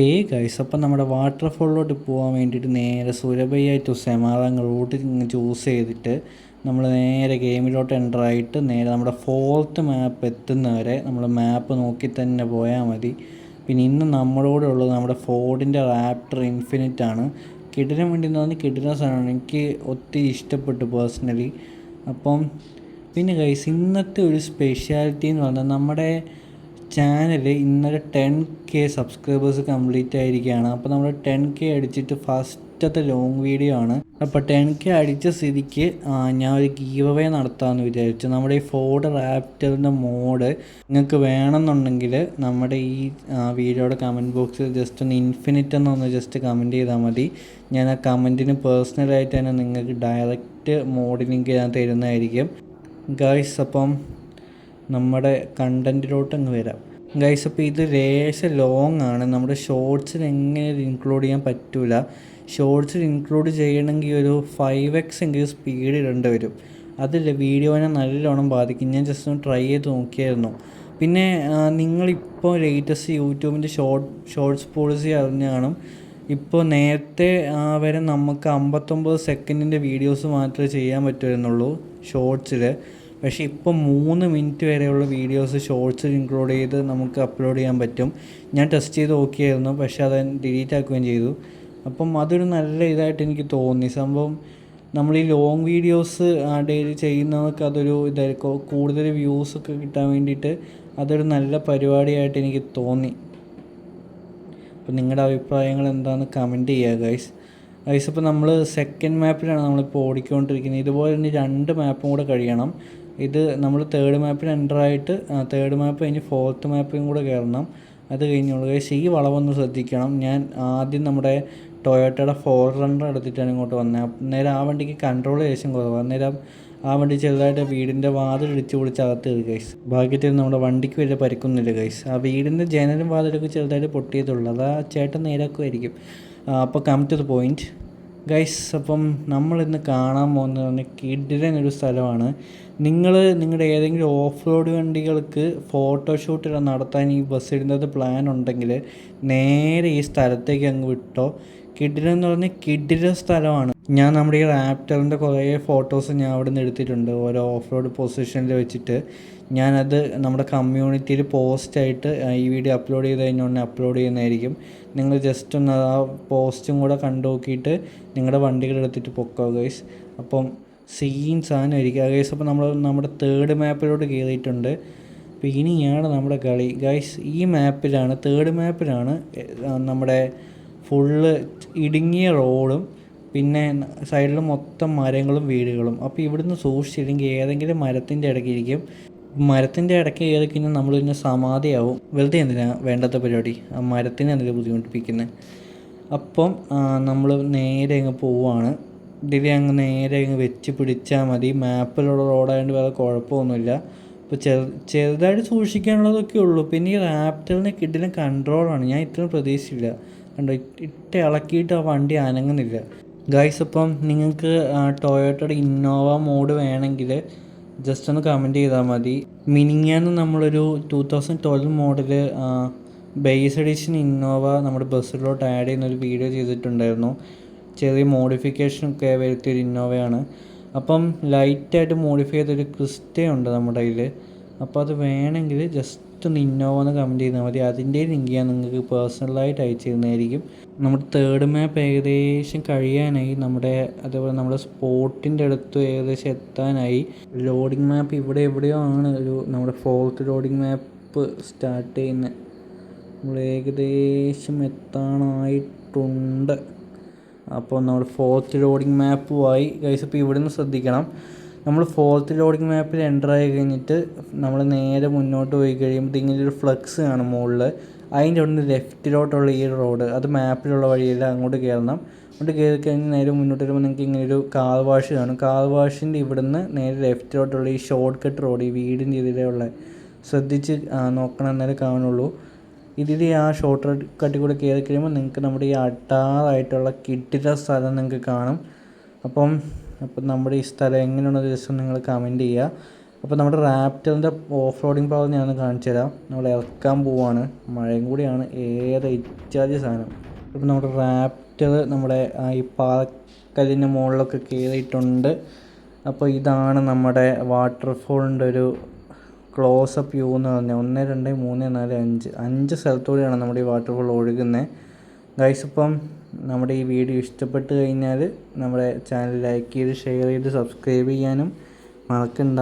Hey guys, അപ്പം നമ്മുടെ വാട്ടർഫോളിലോട്ട് പോകാൻ വേണ്ടിയിട്ട് നേരെ സുരഭയ്യ ടു സെമാറാങ് റൂട്ട് ചൂസ് ചെയ്തിട്ട് നമ്മൾ നേരെ ഗെയിമിലോട്ട് എൻ്റർ ആയിട്ട് നേരെ നമ്മുടെ ഫോർത്ത് മാപ്പ് എത്തുന്നവരെ നമ്മൾ മാപ്പ് നോക്കി തന്നെ പോയാൽ മതി. പിന്നെ ഇന്ന് നമ്മളോട് ഉള്ളത് നമ്മുടെ ഫോർഡിൻ്റെ റാപ്റ്റർ ഇൻഫിനിറ്റ് ആണ്. കിടിലം വേണ്ടി എന്ന് പറഞ്ഞാൽ കിടിലം സാധനമാണ്, എനിക്ക് ഒത്തിരി ഇഷ്ടപ്പെട്ടു പേഴ്സണലി. അപ്പം പിന്നെ ഗൈസ്, ഇന്നത്തെ ഒരു സ്പെഷ്യാലിറ്റി എന്ന് പറഞ്ഞാൽ നമ്മുടെ ചാനൽ ഇന്നലെ 10K സബ്സ്ക്രൈബേഴ്സ് കംപ്ലീറ്റ് ആയിരിക്കുകയാണ്. അപ്പോൾ നമ്മൾ 10K അടിച്ചിട്ട് ഫസ്റ്റത്തെ ലോങ് വീഡിയോ ആണ്. അപ്പോൾ 10K അടിച്ച സ്ഥിതിക്ക് ഞാൻ ഒരു ഗീവ് അവേ നടത്താമെന്ന് വിചാരിച്ചു. നമ്മുടെ ഈ ഫോർഡ് റാപ്റ്ററിൻ്റെ മോഡ് നിങ്ങൾക്ക് വേണമെന്നുണ്ടെങ്കിൽ നമ്മുടെ ഈ വീഡിയോയുടെ കമൻറ്റ് ബോക്സിൽ ജസ്റ്റ് ഒന്ന് ഇൻഫിനിറ്റ് എന്നൊന്ന് ജസ്റ്റ് കമൻറ്റ് ചെയ്താൽ മതി. ഞാൻ ആ കമൻറ്റിന് പേഴ്സണലായിട്ട് തന്നെ നിങ്ങൾക്ക് ഡയറക്റ്റ് മോഡ് ലിങ്ക് ഞാൻ തരുന്നതായിരിക്കും ഗൈസ്. അപ്പം നമ്മുടെ കണ്ടൻറ്റിലോട്ട് അങ്ങ് വരാം ഗൈസ്. അപ്പോൾ ഇത് ലേശം ലോങ് ആണ്, നമ്മുടെ ഷോർട്സിൽ എങ്ങനെ ഇൻക്ലൂഡ് ചെയ്യാൻ പറ്റില്ല. ഷോർട്സിൽ ഇൻക്ലൂഡ് ചെയ്യണമെങ്കിൽ ഒരു 5x എങ്കിലും സ്പീഡ് ഇടേണ്ടി വരും. അതില്ല വീഡിയോനെ നല്ലോണം ബാധിക്കും. ഞാൻ ജസ്റ്റ് ഒന്ന് ട്രൈ ചെയ്ത് നോക്കിയായിരുന്നു. പിന്നെ നിങ്ങളിപ്പോൾ ലേറ്റസ്റ്റ് യൂട്യൂബിൻ്റെ ഷോർട്സ് പോളിസി അറിഞ്ഞ് കാണും. ഇപ്പോൾ നേരത്തെ വരെ നമുക്ക് 59 സെക്കൻഡിൻ്റെ വീഡിയോസ് മാത്രമേ ചെയ്യാൻ പറ്റുമായിരുന്നുള്ളൂ ഷോർട്സിൽ. പക്ഷേ ഇപ്പോൾ 3 മിനിറ്റ് വരെയുള്ള വീഡിയോസ് ഷോർട്സിൽ ഇൻക്ലൂഡ് ചെയ്ത് നമുക്ക് അപ്ലോഡ് ചെയ്യാൻ പറ്റും. ഞാൻ ടെസ്റ്റ് ചെയ്ത് നോക്കിയായിരുന്നു, പക്ഷേ അത് ഡിലീറ്റ് ആക്കുകയും ചെയ്തു. അപ്പം അതൊരു നല്ല ഇതായിട്ട് എനിക്ക് തോന്നി. സംഭവം നമ്മൾ ഈ ലോങ് വീഡിയോസ് ഡെയിലി ചെയ്യുന്നവർക്ക് അതൊരു ഇതായിരിക്കും, കൂടുതൽ വ്യൂസൊക്കെ കിട്ടാൻ വേണ്ടിയിട്ട് അതൊരു നല്ല പരിപാടിയായിട്ട് എനിക്ക് തോന്നി. അപ്പം നിങ്ങളുടെ അഭിപ്രായങ്ങൾ എന്താണെന്ന് കമൻറ്റ് ചെയ്യുക ഗൈസ്. അപ്പോൾ നമ്മൾ സെക്കൻഡ് മാപ്പിലാണ് നമ്മളിപ്പോൾ ഓടിക്കൊണ്ടിരിക്കുന്നത്. ഇതുപോലെ തന്നെ 2 മാപ്പും കൂടെ കഴിയണം. ഇത് നമ്മൾ തേർഡ് മാപ്പിൽ എൻ്ററായിട്ട് തേർഡ് മാപ്പ് കഴിഞ്ഞ് ഫോർത്ത് മാപ്പിലും കൂടെ കയറണം. അത് കഴിഞ്ഞുള്ളൂ ഗൈസ്. ഈ വളവൊന്ന് ശ്രദ്ധിക്കണം. ഞാൻ ആദ്യം നമ്മുടെ ടൊയോട്ടയുടെ 4Runner എടുത്തിട്ടാണ് ഇങ്ങോട്ട് വന്നത്. അന്നേരം ആ വണ്ടിക്ക് കൺട്രോൾ ലേശം കുറവാണ്. അന്നേരം ആ വണ്ടി ചെറുതായിട്ട് വീടിൻ്റെ വാതിൽ ഇടിച്ച് പൊളിച്ച് അകത്ത് കയറി ഗൈസ്. ഭാഗ്യത്തിൽ നമ്മുടെ വണ്ടിക്ക് വലിയ പരിക്കൊന്നുമില്ല ഗൈസ്. ആ വീടിൻ്റെ ജനലും വാതിലൊക്കെ ചെറുതായിട്ട് പൊട്ടിയതുള്ളൂ. അത് ആ ചേട്ടൻ നേരാക്കുമായിരിക്കും. അപ്പോൾ come to the point guys. അപ്പം നമ്മളിന്ന് കാണാൻ പോകുന്നത് പറഞ്ഞാൽ കിടിലനൊരു സ്ഥലമാണ്. നിങ്ങളുടെ ഏതെങ്കിലും ഓഫ് റോഡ് വണ്ടികൾക്ക് ഫോട്ടോഷൂട്ട് നടത്താൻ ഈ ബസ് ഇടുന്നത് പ്ലാൻ ഉണ്ടെങ്കിൽ നേരെ ഈ സ്ഥലത്തേക്ക് അങ്ങ് വിട്ടോ. കിടിലം എന്ന് പറഞ്ഞാൽ കിടിലം സ്ഥലമാണ്. ഞാൻ നമ്മുടെ ഈ റാപ്റ്ററിൻ്റെ കുറേ ഫോട്ടോസ് ഞാൻ അവിടെ നിന്ന് എടുത്തിട്ടുണ്ട്, ഓരോ ഓഫ് റോഡ് പൊസിഷനിൽ വെച്ചിട്ട്. ഞാനത് നമ്മുടെ കമ്മ്യൂണിറ്റിയിൽ പോസ്റ്റായിട്ട് ഈ വീഡിയോ അപ്ലോഡ് ചെയ്ത് കഴിഞ്ഞുകൊണ്ട് അപ്ലോഡ് ചെയ്യുന്നതായിരിക്കും. നിങ്ങൾ ജസ്റ്റ് ഒന്ന് ആ പോസ്റ്റും കൂടെ കണ്ടു നോക്കിയിട്ട് നിങ്ങളുടെ വണ്ടികൾ എടുത്തിട്ട് പൊക്കോ ഗൈസ്. അപ്പം സീൻ സാധനമായിരിക്കും ഗൈസ്. അപ്പോൾ നമ്മൾ നമ്മുടെ തേർഡ് മാപ്പിലോട്ട് കയറിയിട്ടുണ്ട്. അപ്പോൾ ഇനിയാണ് നമ്മുടെ കളി ഗൈസ്. ഈ മാപ്പിലാണ്, തേർഡ് മാപ്പിലാണ് നമ്മുടെ ഫുള്ള് ഇടുങ്ങിയ റോഡും പിന്നെ സൈഡിൽ മൊത്തം മരങ്ങളും വീടുകളും. അപ്പോൾ ഇവിടുന്ന് സൂക്ഷിച്ചില്ലെങ്കിൽ ഏതെങ്കിലും മരത്തിൻ്റെ ഇടയ്ക്കിരിക്കും. മരത്തിൻ്റെ ഇടയ്ക്ക് കയറി കഴിഞ്ഞാൽ നമ്മൾ പിന്നെ സമാധിയാവും. വെറുതെ എന്തിനാണ് വേണ്ടാത്ത പരിപാടി, ആ മരത്തിനെ എന്തെങ്കിലും ബുദ്ധിമുട്ടിപ്പിക്കുന്നത്. അപ്പം നമ്മൾ നേരെ അങ്ങ് പോവുകയാണ്. ഇതിൽ അങ്ങ് നേരെ അങ്ങ് വെച്ച് പിടിച്ചാൽ മതി. മാപ്പിലുള്ള റോഡായതുകൊണ്ട് വേറെ കുഴപ്പമൊന്നുമില്ല. അപ്പോൾ ചെറുതായിട്ട് സൂക്ഷിക്കാനുള്ളതൊക്കെ ഉള്ളൂ. പിന്നെ ഈ റാപ്റ്ററിന് കിടിലൻ കൺട്രോളാണ്. ഞാൻ ഇത്രയും പ്രതീക്ഷിച്ചില്ല. കണ്ടോ, ഇട്ട് ഇളക്കിയിട്ട് ആ വണ്ടി അനങ്ങുന്നില്ല ഗൈസ്. അപ്പം നിങ്ങൾക്ക് ടൊയോട്ടയുടെ ഇന്നോവ മോഡ് വേണമെങ്കിൽ ജസ്റ്റ് ഒന്ന് കമൻറ്റ് ചെയ്താൽ മതി. മിനിങ്ങാന്ന് നമ്മളൊരു 2012 മോഡൽ ബേസ് എഡിഷൻ ഇന്നോവ നമ്മുടെ ബസ്സിലോട്ട് ആഡ് ചെയ്യുന്നൊരു വീഡിയോ ചെയ്തിട്ടുണ്ടായിരുന്നു. ചെറിയ മോഡിഫിക്കേഷനൊക്കെ വരുത്തിയൊരു ഇന്നോവയാണ്. അപ്പം ലൈറ്റായിട്ട് മോഡിഫൈ ചെയ്തൊരു ക്രിസ്റ്റയുണ്ട് നമ്മുടെ കയ്യിൽ. അപ്പോൾ അത് വേണമെങ്കിൽ ജസ്റ്റ് ഒന്ന് ഇന്നോവ എന്ന് കമൻറ്റ് ചെയ്താൽ മതി. അതിൻ്റെ ലിങ്ക് ഞാൻ നിങ്ങൾക്ക് പേഴ്സണലായിട്ട് അയച്ചു തരുന്നതായിരിക്കും. നമ്മുടെ തേർഡ് മാപ്പ് ഏകദേശം കഴിയാനായി. അതേപോലെ നമ്മുടെ സ്പോട്ടിൻ്റെ അടുത്ത് ഏകദേശം എത്താനായി. ലോഡിങ് മാപ്പ് ഇവിടെ എവിടെയോ ആണ് നമ്മുടെ ഫോർത്ത് ലോഡിങ് മാപ്പ് സ്റ്റാർട്ട് ചെയ്യുന്നത്. നമ്മൾ ഏകദേശം എത്താനായിട്ടുണ്ട്. അപ്പോൾ നമ്മൾ ഫോർത്ത് ലോഡിങ് മാപ്പുമായി ഗൈസ്. അപ്പോൾ ഇവിടെ നിന്ന് ശ്രദ്ധിക്കണം, നമ്മൾ ഫോർത്ത് ലോഡിങ് മാപ്പിൽ എൻ്റർ ആയി കഴിഞ്ഞിട്ട് നമ്മൾ നേരെ മുന്നോട്ട് പോയി കഴിയുമ്പോൾ ഇങ്ങനൊരു ഫ്ലക്സ് കാണും മുകളിൽ. അതിൻ്റെ അവിടെ നിന്ന് ലെഫ്റ്റിലോട്ടുള്ള ഈ റോഡ്, അത് മാപ്പിലുള്ള വഴിയല്ല, അങ്ങോട്ട് കയറണം. അങ്ങോട്ട് കയറി കഴിഞ്ഞ് നേരെ മുന്നോട്ട് വരുമ്പോൾ നിങ്ങൾക്ക് ഇങ്ങനൊരു കാർ വാഷ് കാണും. കാർ വാഷിൻ്റെ ഇവിടെ നിന്ന് നേരെ ലെഫ്റ്റിലോട്ടുള്ള ഈ ഷോർട്ട് കട്ട് റോഡ്, ഈ വീടിൻ്റെ ഇതിലുള്ള ശ്രദ്ധിച്ച് നോക്കണം, എന്നാലേ കാണുള്ളൂ. ഇതിൽ ആ ഷോർട്ട് കട്ടിൽ കൂടെ കയറി കഴിയുമ്പോൾ നിങ്ങൾക്ക് നമ്മുടെ ഈ അട്ടാറായിട്ടുള്ള കിട്ടിയ സ്ഥലം നിങ്ങൾക്ക് കാണും. അപ്പം നമ്മുടെ ഈ സ്ഥലം എങ്ങനെയുള്ളത് ജസ്റ്റ് നിങ്ങൾ കമൻറ്റ് ചെയ്യുക. അപ്പോൾ നമ്മുടെ റാപ്റ്ററിൻ്റെ ഓഫ് റോഡിങ് പവർ ഞാനൊന്ന് കാണിച്ചു തരാം. നമ്മൾ ഇറക്കാൻ പോവാണ്, മഴയും കൂടിയാണ്, ഏറെ ഇച്ചാർജ് സാധനം. അപ്പോൾ നമ്മുടെ റാപ്റ്റർ നമ്മുടെ ഈ പാറക്കല്ലിൻ്റെ മുകളിലൊക്കെ കയറിയിട്ടുണ്ട്. അപ്പോൾ ഇതാണ് നമ്മുടെ വാട്ടർഫോളിൻ്റെ ഒരു ക്ലോസപ്പ് വ്യൂ എന്ന് പറഞ്ഞാൽ 1 2 3 4 5 സ്ഥലത്തൂടെയാണ് നമ്മുടെ ഈ വാട്ടർഫോൾ ഒഴുകുന്നത്. ഗൈസ്, ഇപ്പം നമ്മുടെ ഈ വീഡിയോ ഇഷ്ടപ്പെട്ട് കഴിഞ്ഞാൽ നമ്മുടെ ചാനൽ ലൈക്ക് ചെയ്ത് ഷെയർ ചെയ്ത് സബ്സ്ക്രൈബ് ചെയ്യാനും മറക്കണ്ട.